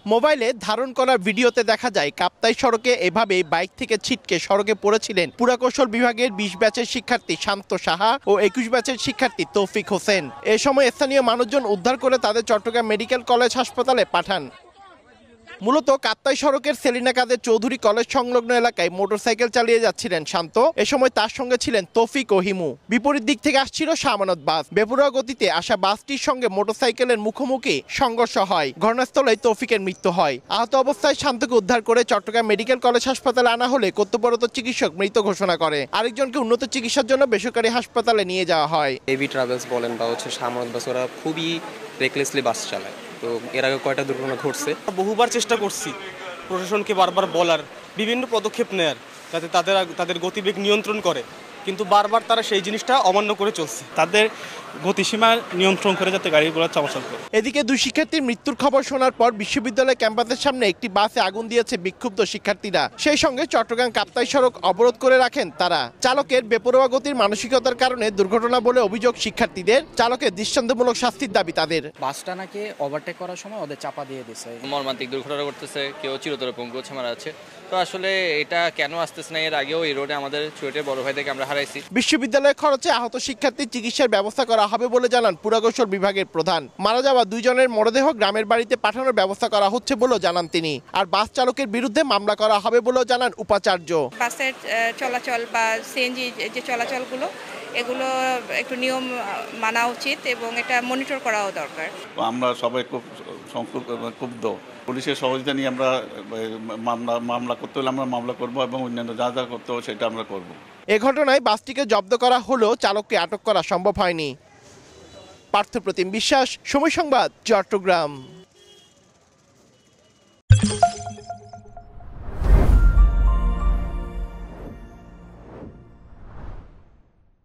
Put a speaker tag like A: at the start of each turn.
A: মোবাইলে ধারণ করা ভিডিওতে দেখা যায় কাপ্তাই সড়কে এভাবেই বাইক থেকে ছিটকে সড়কে পড়েছিলেন পুরাকৌশল বিভাগের ২০ ব্যাচের শিক্ষার্থী শান্ত সাহা ও ২১ ব্যাচের শিক্ষার্থী তৌফিক হোসেন। এ সময় স্থানীয় মানুষজন উদ্ধার করে তাদের চট্টগ্রাম মেডিকেল কলেজ হাসপাতালে পাঠান। মূলত কাপ্তাই সড়কের সেলিনা কাদের চৌধুরী কলেজ সংলগ্ন এলাকায় মোটরসাইকেল চালিয়ে যাচ্ছিলেন শান্ত। এ সময় তার সঙ্গে ছিলেন তৌফিক ও হিমু। বিপরীত দিক থেকে আসছিল শামানত বাস। বেপরোয়া গতিতে আসা বাসটির সঙ্গে মোটরসাইকেলের মুখোমুখি সংঘর্ষ হয়। ঘটনাস্থলে তৌফিকের মৃত্যু হয়। আহত অবস্থায় শান্তকে উদ্ধার করে চট্টগ্রাম মেডিকেল কলেজ হাসপাতালে আনা হলে কর্তব্যরত চিকিৎসক মৃত ঘোষণা করে। আরেকজনকে উন্নত চিকিৎসার জন্য বেসরকারি হাসপাতালে নিয়ে যাওয়া হয়।
B: এবি ট্রাভেলস বলেন বা শামানত বাস, ওরা খুবই রেকলেসলি বাস চালায়। তো এর আগে কয়টা দুর্ঘটনা ঘটছে।
C: বহুবার চেষ্টা করছি প্রশাসনকে বারবার বলার, বিভিন্ন পদক্ষেপ নেয়ার, যাতে তাদের গতিবেগ নিয়ন্ত্রণ করে, কিন্তু বারবার তারা সেই জিনিসটা অমান্য করে চলছে।
D: তাদের গতিসীমা নিয়ন্ত্রণ করে যাতে গাড়িগুলো চলাচল করে।
A: এদিকে দুই শিক্ষার্থীর মৃত্যুর খবর শোনার পর বিশ্ববিদ্যালয় ক্যাম্পাসের সামনে একটি বাসে আগুন দিয়েছে বিক্ষুব্ধ শিক্ষার্থীরা। সেই সঙ্গে চট্টগ্রাম কাপ্তাই সড়ক অবরোধ করে রাখেন তারা। চালকের বেপরোয়া গতির মানসিকতার কারণে দুর্ঘটনা বলে অভিযোগ শিক্ষার্থীদের। চালকের দৃষ্টান্তমূলক শাস্তির দাবি তাদের।
E: বাসটা নাকি ওভারটেক করার সময় ওদের চাপা দিয়ে দিছে।
F: মর্মান্তিক দুর্ঘটনা ঘটতেছে, কেউ চিরতরে পঙ্গু হচ্ছে, মারা যাচ্ছে। তো আসলে এটা কেন আসতেছে না? এর আগেও এই রোডে আমাদের চুয়েটের বড় ভাই থেকে আমরা হারাইছি।
A: বিশ্ববিদ্যালয়ের খরচে আহত শিক্ষার্থীর চিকিৎসার ব্যবস্থা করা হবে বলে জানান পুরাকৌশল বিভাগের প্রধান। মারা যাওয়া দুইজনের মরদেহ গ্রামের বাড়িতে পাঠানোর ব্যবস্থা করা হচ্ছে বলেও জানান তিনি। আর বাস চালকের বিরুদ্ধে মামলা করা হবে বলেও জানান উপাচার্য।
G: বাসের চলাচল বা সিএনজি যে চলাচলগুলো, এগুলো একটু নিয়ম মানা উচিত এবং এটা মনিটর করাও দরকার।
H: আমরা সবাই খুব ক্ষুব্ধ। পুলিশের সহযোগিতা নিয়ে আমরা মামলা করতে হলে আমরা মামলা করব এবং অন্যান্য যা যা করতে হবে সেটা আমরা করব।
A: এ ঘটনায় বাসটিকে জব্দ করা হলেও চালককে আটক করা সম্ভব হয়নি। পার্থপ্রতিম বিশ্বাস, সময় সংবাদ, চট্টগ্রাম।